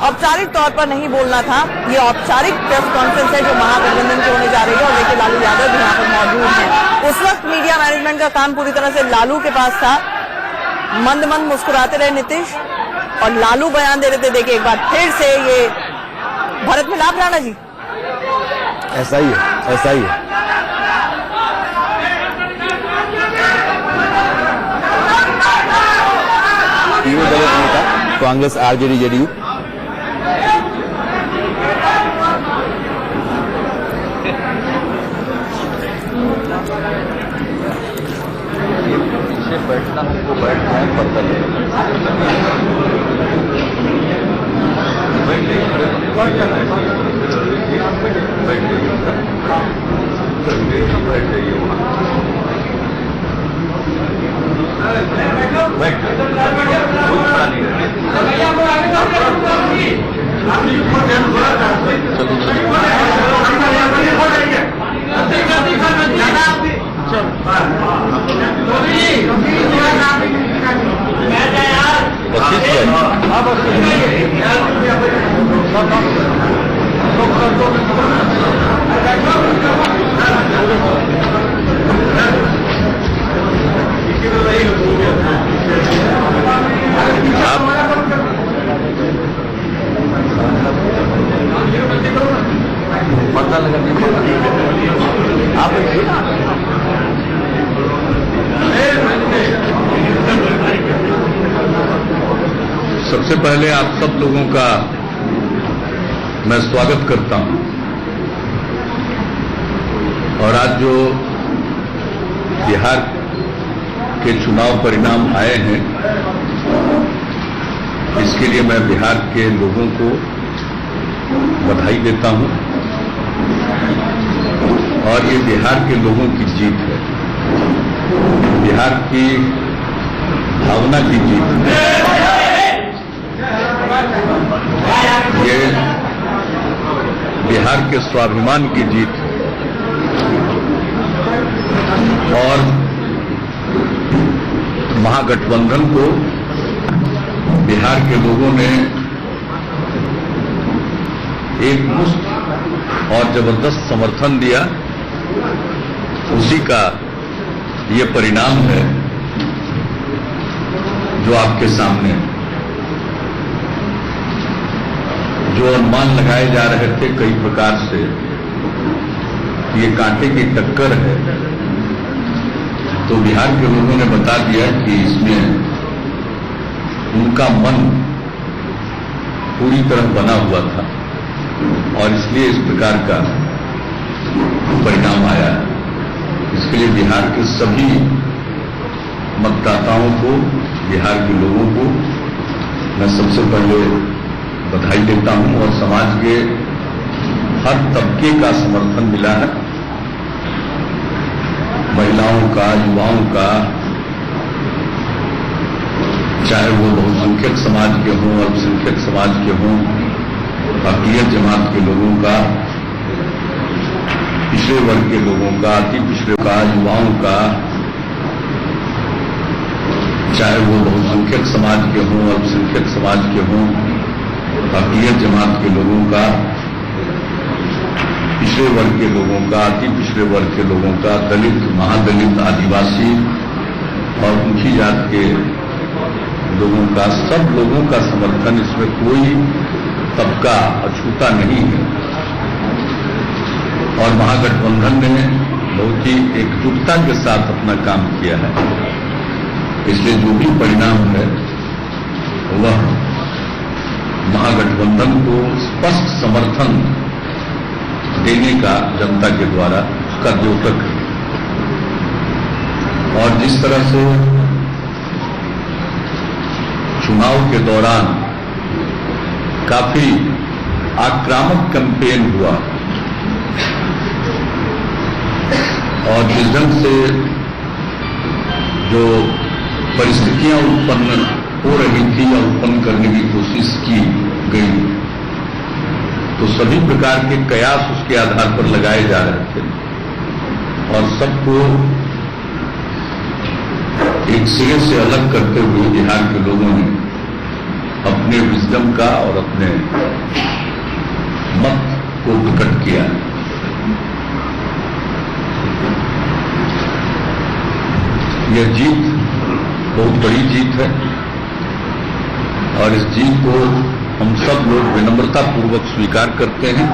औपचारिक तौर पर नहीं बोलना था। ये औपचारिक प्रेस कॉन्फ्रेंस है जो महागठबंधन की होने जा रही है और देखिए लालू यादव भी यहाँ पर मौजूद हैं। उस वक्त मीडिया मैनेजमेंट का काम पूरी तरह से लालू के पास था। मंद मंद मुस्कुराते रहे नीतीश और लालू बयान दे रहे थे। देखिए एक बार फिर से ये भरत मिलाप राणा जी, ऐसा ही है, ऐसा ही है। तीनों दलों के नेता कांग्रेस, आरजेडी, जेडीयू बैठना हमको बैठना है, पता सबसे पहले आप सब लोगों का मैं स्वागत करता हूं। और आज जो बिहार के चुनाव परिणाम आए हैं, इसके लिए मैं बिहार के लोगों को बधाई देता हूं। और ये बिहार के लोगों की जीत है, बिहार की भावना की जीत है। ये बिहार के स्वाभिमान की जीत है। और महागठबंधन को बिहार के लोगों ने एक मुश्त और जबरदस्त समर्थन दिया, उसी का ये परिणाम है जो आपके सामने है। जो अनुमान लगाए जा रहे थे कई प्रकार से, ये कांटे की टक्कर है, तो बिहार के लोगों ने बता दिया कि इसमें उनका मन पूरी तरह बना हुआ था और इसलिए इस प्रकार का परिणाम आया है। इसके लिए बिहार के सभी मतदाताओं को, बिहार के लोगों को मैं सबसे पहले बधाई देता हूं। और समाज के हर तबके का समर्थन मिला है, महिलाओं का, युवाओं का, चाहे वो बहुसंख्यक समाज के हों, अल्पसंख्यक समाज के हों, अक़लियत जमात के लोगों का, पिछड़े वर्ग के लोगों का, अति पिछड़े का, युवाओं का, चाहे वो बहुसंख्यक समाज के हों, अल्पसंख्यक समाज के हों, अक़लियत जमात के लोगों का, पिछड़े वर्ग के लोगों का, अति पिछड़े वर्ग के लोगों का, दलित, महादलित, आदिवासी और ऊंची जात के लोगों का, सब लोगों का समर्थन, इसमें कोई तबका अछूता नहीं है। और महागठबंधन ने बहुत ही एकजुटता के साथ अपना काम किया है। इसलिए जो भी परिणाम है वह महागठबंधन को स्पष्ट समर्थन देने का जनता के द्वारा उसका द्योतक है। और जिस तरह से चुनाव के दौरान काफी आक्रामक कैंपेन हुआ और जिस ढंग से जो परिस्थितियां उत्पन्न हो रही थी या उत्पन्न करने की कोशिश की गई, तो सभी प्रकार के कयास उसके आधार पर लगाए जा रहे थे और सबको एक सिरे से अलग करते हुए बिहार के लोगों ने अपने विजडम का और अपने मत को प्रकट किया। यह जीत बहुत बड़ी जीत है और इस जीत को हम सब लोग विनम्रता पूर्वक स्वीकार करते हैं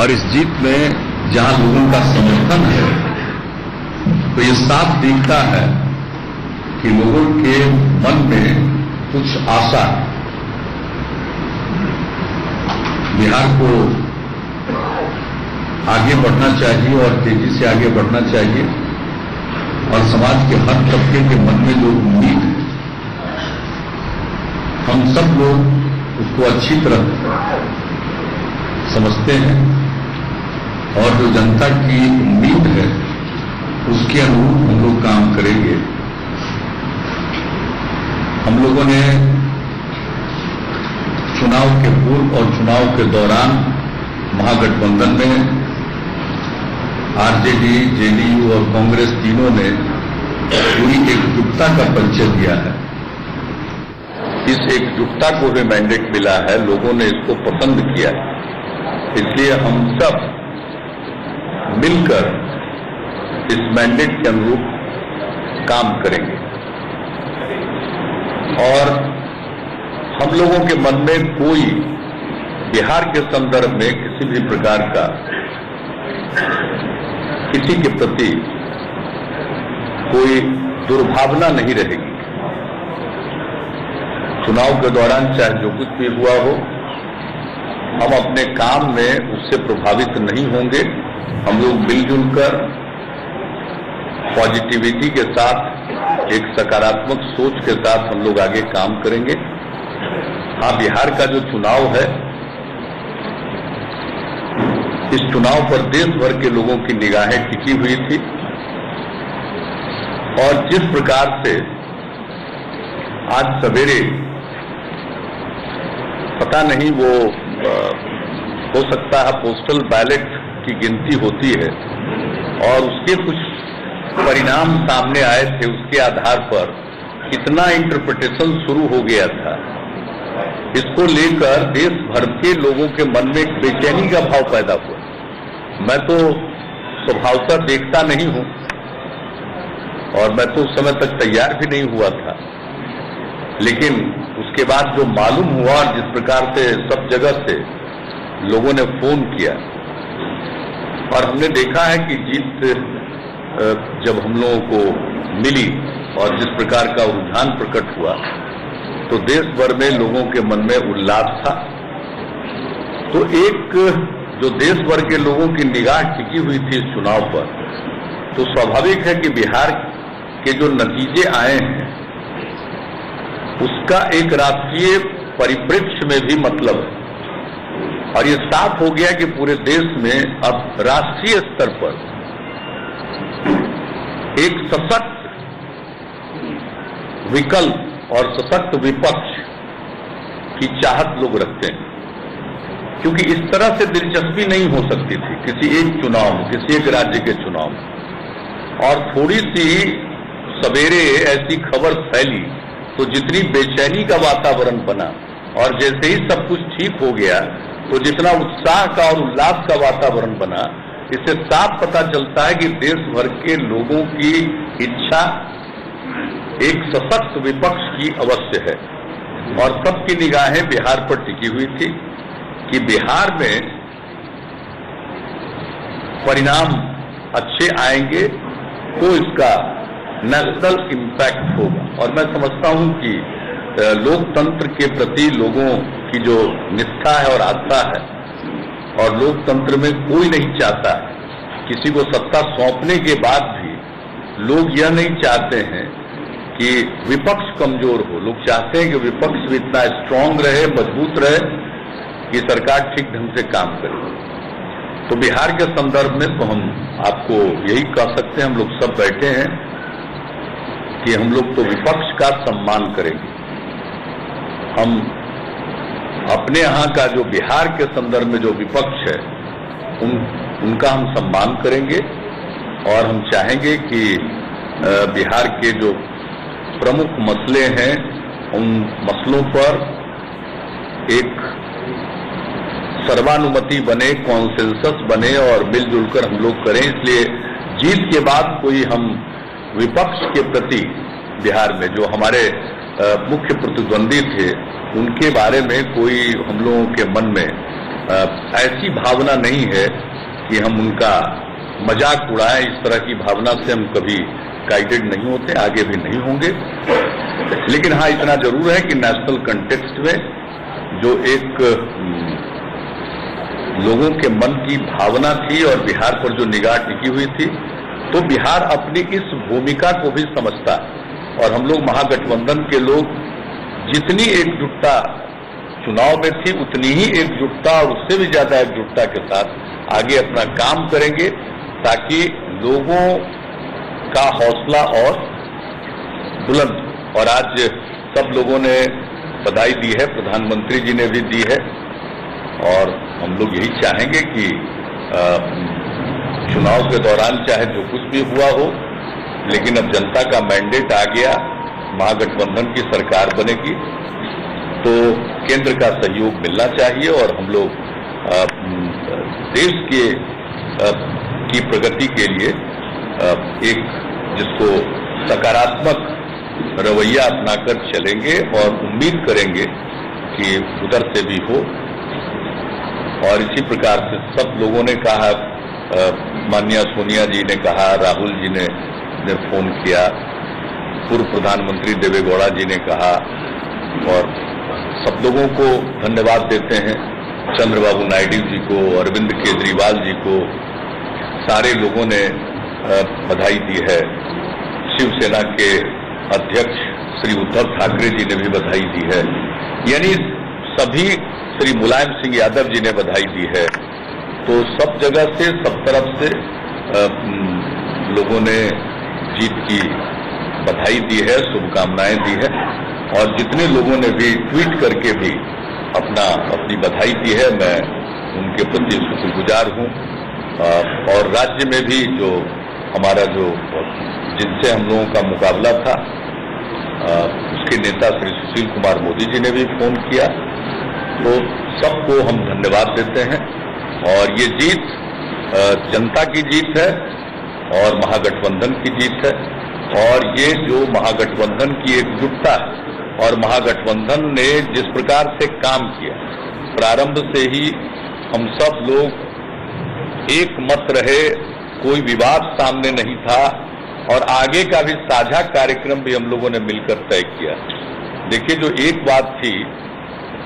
और इस जीत में जहां लोगों का समर्थन है तो ये साफ दिखता है कि लोगों के मन में कुछ आशा बिहार को आगे बढ़ना चाहिए और तेजी से आगे बढ़ना चाहिए और समाज के हर तबके के मन में जो उम्मीद है हम सब लोग उसको अच्छी तरह समझते हैं और जो जनता की उम्मीद है उसके अनुरूप हम लोग काम करेंगे। हम लोगों ने चुनाव के पूर्व और चुनाव के दौरान महागठबंधन में आरजेडी, जेडीयू और कांग्रेस तीनों ने पूरी एकजुटता का परिचय दिया है। इस एकजुटता को भी मैंडेट मिला है, लोगों ने इसको पसंद किया है, इसलिए हम सब मिलकर इस मैंडेट के अनुरूप काम करेंगे और हम लोगों के मन में कोई बिहार के संदर्भ में किसी भी प्रकार का किसी के प्रति कोई दुर्भावना नहीं रहेगी। चुनाव के दौरान चाहे जो कुछ भी हुआ हो, हम अपने काम में उससे प्रभावित नहीं होंगे। हम लोग मिलजुल कर पॉजिटिविटी के साथ, एक सकारात्मक सोच के साथ हम लोग आगे काम करेंगे। हाँ, बिहार का जो चुनाव है, इस चुनाव पर देश भर के लोगों की निगाहें टिकी हुई थी और जिस प्रकार से आज सवेरे पता नहीं वो हो सकता है पोस्टल बैलेट की गिनती होती है और उसके कुछ परिणाम सामने आए थे, उसके आधार पर कितना इंटरप्रिटेशन शुरू हो गया था, इसको लेकर देश भर के लोगों के मन में एक बेचैनी का भाव पैदा हुआ। मैं तो स्वभावतः देखता नहीं हूं और मैं तो उस समय तक तैयार भी नहीं हुआ था, लेकिन उसके बाद जो मालूम हुआ और जिस प्रकार से सब जगह से लोगों ने फोन किया और हमने देखा है कि जीत जब हम लोगों को मिली और जिस प्रकार का रुझान प्रकट हुआ तो देश भर में लोगों के मन में उल्लास था। तो एक जो देश भर के लोगों की निगाह टिकी हुई थी इस चुनाव पर, तो स्वाभाविक है कि बिहार के जो नतीजे आए हैं उसका एक राष्ट्रीय परिप्रेक्ष्य में भी मतलब है और ये साफ हो गया कि पूरे देश में अब राष्ट्रीय स्तर पर एक सशक्त विकल्प और सशक्त विपक्ष की चाहत लोग रखते हैं, क्योंकि इस तरह से दिलचस्पी नहीं हो सकती थी किसी एक चुनाव में, किसी एक राज्य के चुनाव में। और थोड़ी सी सवेरे ऐसी खबर फैली तो जितनी बेचैनी का वातावरण बना और जैसे ही सब कुछ ठीक हो गया तो जितना उत्साह का और उल्लास का वातावरण बना, इससे साफ पता चलता है कि देश भर के लोगों की इच्छा एक सशक्त विपक्ष की अवश्य है और सबकी निगाहें बिहार पर टिकी हुई थी कि बिहार में परिणाम अच्छे आएंगे तो इसका नेशनल इम्पैक्ट होगा। और मैं समझता हूं कि लोकतंत्र के प्रति लोगों की जो निष्ठा है और आस्था है, और लोकतंत्र में कोई नहीं चाहता किसी को सत्ता सौंपने के बाद भी लोग यह नहीं चाहते हैं कि विपक्ष कमजोर हो। लोग चाहते हैं कि विपक्ष भी इतना स्ट्रांग रहे, मजबूत रहे कि सरकार ठीक ढंग से काम करे। तो बिहार के संदर्भ में तो हम आपको यही कह सकते हैं, हम लोग सब बैठे हैं कि हम लोग तो विपक्ष का सम्मान करेंगे। हम अपने यहाँ का जो बिहार के संदर्भ में जो विपक्ष है उनका हम सम्मान करेंगे और हम चाहेंगे कि बिहार के जो प्रमुख मसले हैं उन मसलों पर एक सर्वानुमति बने, कॉन्सेंसस बने और मिलजुल कर हम लोग करें। इसलिए जीत के बाद कोई हम विपक्ष के प्रति बिहार में जो हमारे मुख्य प्रतिद्वंदी थे उनके बारे में कोई हम लोगों के मन में ऐसी भावना नहीं है कि हम उनका मजाक उड़ाएं। इस तरह की भावना से हम कभी गाइडेड नहीं होते, आगे भी नहीं होंगे। लेकिन हाँ, इतना जरूर है कि नेशनल कंटेक्स्ट में जो एक लोगों के मन की भावना थी और बिहार पर जो निगाह टिकी हुई थी, तो बिहार अपनी इस भूमिका को भी समझता और हम लोग महागठबंधन के लोग जितनी एकजुटता चुनाव में थी उतनी ही एकजुटता और उससे भी ज्यादा एकजुटता के साथ आगे अपना काम करेंगे ताकि लोगों का हौसला और बुलंद। और आज सब लोगों ने बधाई दी है, प्रधानमंत्री जी ने भी दी है और हम लोग यही चाहेंगे कि चुनाव के दौरान चाहे जो कुछ भी हुआ हो, लेकिन अब जनता का मैंडेट आ गया, महागठबंधन की सरकार बनेगी तो केंद्र का सहयोग मिलना चाहिए और हम लोग देश की प्रगति के लिए एक जिसको सकारात्मक रवैया अपनाकर चलेंगे और उम्मीद करेंगे कि उधर से भी हो। और इसी प्रकार से सब लोगों ने कहा, माननीय सोनिया जी ने कहा, राहुल जी ने फोन किया, पूर्व प्रधानमंत्री देवेगौड़ा जी ने कहा और सब लोगों को धन्यवाद देते हैं। चंद्रबाबू नायडू जी को, अरविंद केजरीवाल जी को, सारे लोगों ने बधाई दी है। शिवसेना के अध्यक्ष श्री उद्धव ठाकरे जी ने भी बधाई दी है, यानी सभी, श्री मुलायम सिंह यादव जी ने बधाई दी है। तो सब जगह से, सब तरफ से लोगों ने जीत की बधाई दी है, शुभकामनाएं दी है और जितने लोगों ने भी ट्वीट करके भी अपनी बधाई दी है, मैं उनके प्रति शुक्रगुजार हूं। और राज्य में भी जो हमारा जिनसे हम लोगों का मुकाबला था, उसके नेता श्री सुशील कुमार मोदी जी ने भी फोन किया, तो सबको हम धन्यवाद देते हैं। और ये जीत जनता की जीत है और महागठबंधन की जीत है और ये जो महागठबंधन की एकजुटता है और महागठबंधन ने जिस प्रकार से काम किया, प्रारंभ से ही हम सब लोग एक मत रहे, कोई विवाद सामने नहीं था और आगे का भी साझा कार्यक्रम भी हम लोगों ने मिलकर तय किया। देखिए, जो एक बात थी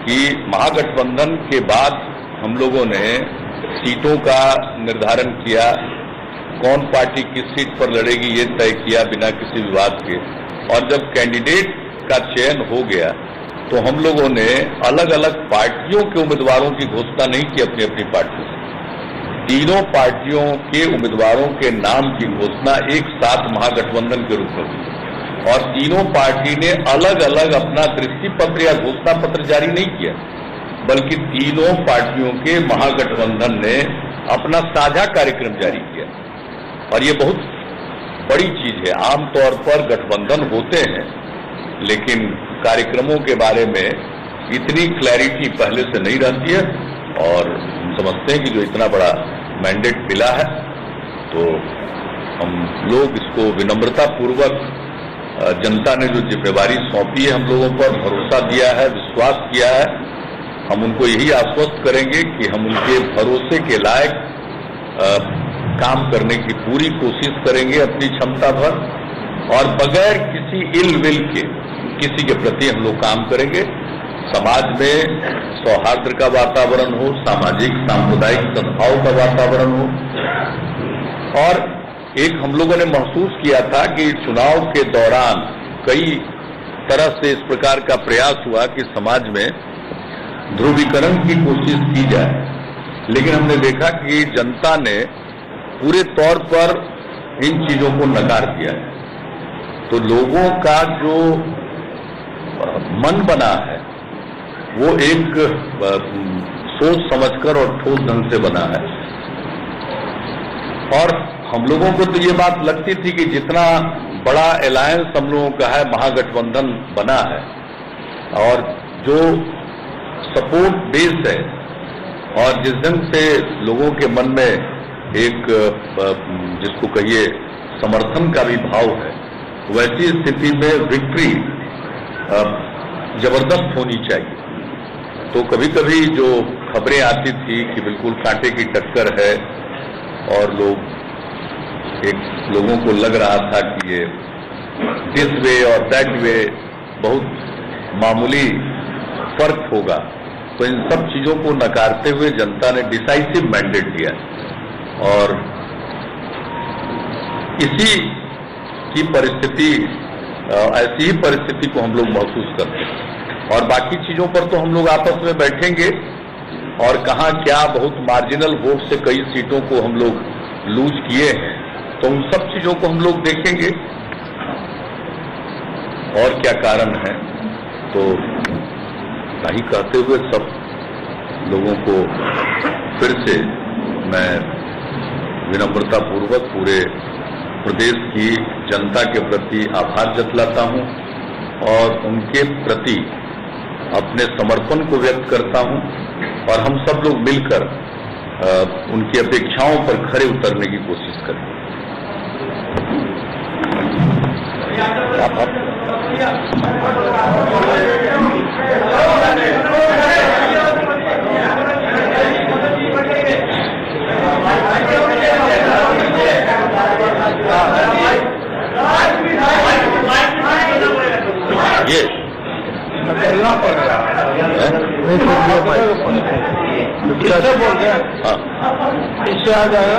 कि महागठबंधन के बाद हम लोगों ने सीटों का निर्धारण किया, कौन पार्टी किस सीट पर लड़ेगी ये तय किया बिना किसी विवाद के। और जब कैंडिडेट का चयन हो गया तो हम लोगों ने अलग अलग पार्टियों के उम्मीदवारों की घोषणा नहीं की अपनी अपनी पार्टियों से, तीनों पार्टियों के उम्मीदवारों के नाम की घोषणा एक साथ महागठबंधन के रूप में हुई और तीनों पार्टी ने अलग अलग अपना दृष्टि पत्र या घोषणा पत्र जारी नहीं किया, बल्कि तीनों पार्टियों के महागठबंधन ने अपना साझा कार्यक्रम जारी किया। और ये बहुत बड़ी चीज है। आमतौर पर गठबंधन होते हैं लेकिन कार्यक्रमों के बारे में इतनी क्लैरिटी पहले से नहीं रहती है और हम समझते हैं कि जो इतना बड़ा मैंडेट मिला है तो हम लोग इसको विनम्रता पूर्वक, जनता ने जो जिम्मेवारी सौंपी है हम लोगों पर, भरोसा दिया है, विश्वास किया है, हम उनको यही आश्वस्त करेंगे कि हम उनके भरोसे के लायक काम करने की पूरी कोशिश करेंगे अपनी क्षमता भर और बगैर किसी इल विल के किसी के प्रति हम लोग काम करेंगे। समाज में सौहार्द का वातावरण हो, सामाजिक सामुदायिक सद्भाव का वातावरण हो। और एक हम लोगों ने महसूस किया था कि चुनाव के दौरान कई तरह से इस प्रकार का प्रयास हुआ कि समाज में ध्रुवीकरण की कोशिश की जाए, लेकिन हमने देखा कि जनता ने पूरे तौर पर इन चीजों को नकार दिया है। तो लोगों का जो मन बना है वो एक सोच समझकर और ठोस ढंग से बना है। और हम लोगों को तो ये बात लगती थी कि जितना बड़ा अलायंस हम लोगों का है, महागठबंधन बना है, और जो सपोर्ट बेस है और जिस ढंग से लोगों के मन में एक जिसको कहिए समर्थन का भी भाव है, वैसी स्थिति में विक्ट्री जबरदस्त होनी चाहिए। तो कभी कभी जो खबरें आती थी कि बिल्कुल कांटे की टक्कर है और लोगों को लग रहा था कि ये दिस वे और दैट वे बहुत मामूली फर्क होगा, तो इन सब चीजों को नकारते हुए जनता ने डिसाइसिव मैंडेट दिया और इसी की परिस्थिति, ऐसी ही परिस्थिति को हम लोग महसूस करते हैं। और बाकी चीजों पर तो हम लोग आपस में बैठेंगे और कहां क्या बहुत मार्जिनल वोट से कई सीटों को हम लोग लूज किए हैं, तो उन सब चीजों को हम लोग देखेंगे और क्या कारण है। तो नहीं कहते हुए सब लोगों को फिर से मैं विनम्रता पूर्वक पूरे प्रदेश की जनता के प्रति आभार जतलाता हूं और उनके प्रति अपने समर्पण को व्यक्त करता हूं और हम सब लोग मिलकर उनकी अपेक्षाओं पर खरे उतरने की कोशिश करें। ये किससे बोल रहे हैं? इससे आ जाएगा।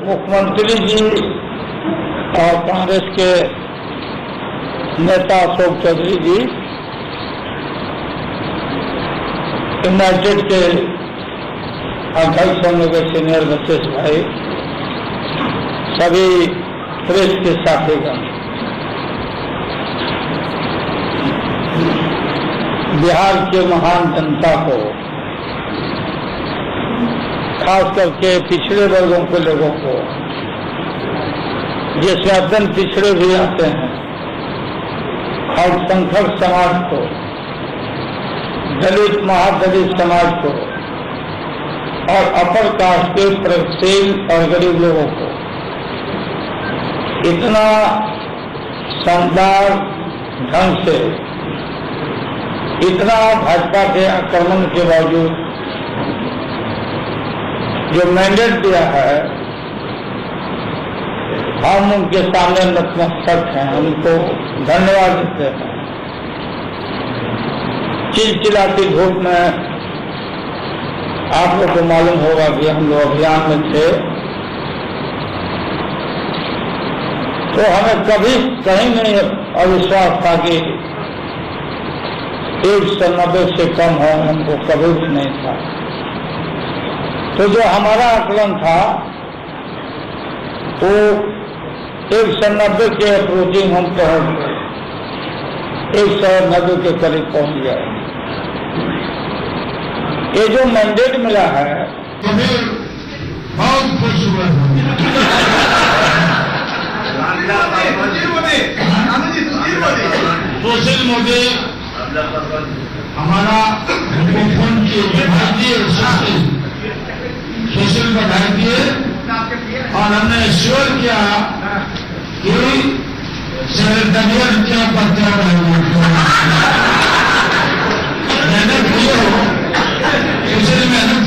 मुख्यमंत्री जी और कांग्रेस के नेता अशोक चौधरी जी यूनाइटेड के अध्यक्ष होने के सीनियर वशिष्ठ भाई, सभी प्रेस के साथीगण, बिहार के महान जनता को, खास करके पिछड़े वर्गों के लोगों को, जिसमें अत्यंत पिछड़े भी आते हैं, अल्पसंख्यक समाज को, दलित महादलित समाज को और अपर कास्ट के प्रगतिशील और गरीब लोगों को इतना शानदार ढंग से, इतना भाजपा के आक्रमण के बावजूद जो मैंडेट दिया है, हम उनके सामने नतमस्तक हैं, उनको धन्यवाद देते हैं। चिलचिलाती धूप में आप लोग को मालूम होगा कि हम लोग अभियान में थे, तो हमें कभी कहीं नहीं अविश्वास था कि 190 से कम हो, हमको कभी भी नहीं था। तो जो हमारा आकलन था वो 190 के अप्रोचिंग हम पहुंच गए, 190 के करीब पहुंच गए। ये जो मैंडेट मिला है, बहुत खुश हुए सोशल मोदी हमारा फोन किए, बधाई दिए, सोशल बधाई दिए और हमने श्योर किया कि सेक्रेटरिएट क्या पत्या मेहनत की हो, सोशल मेहनत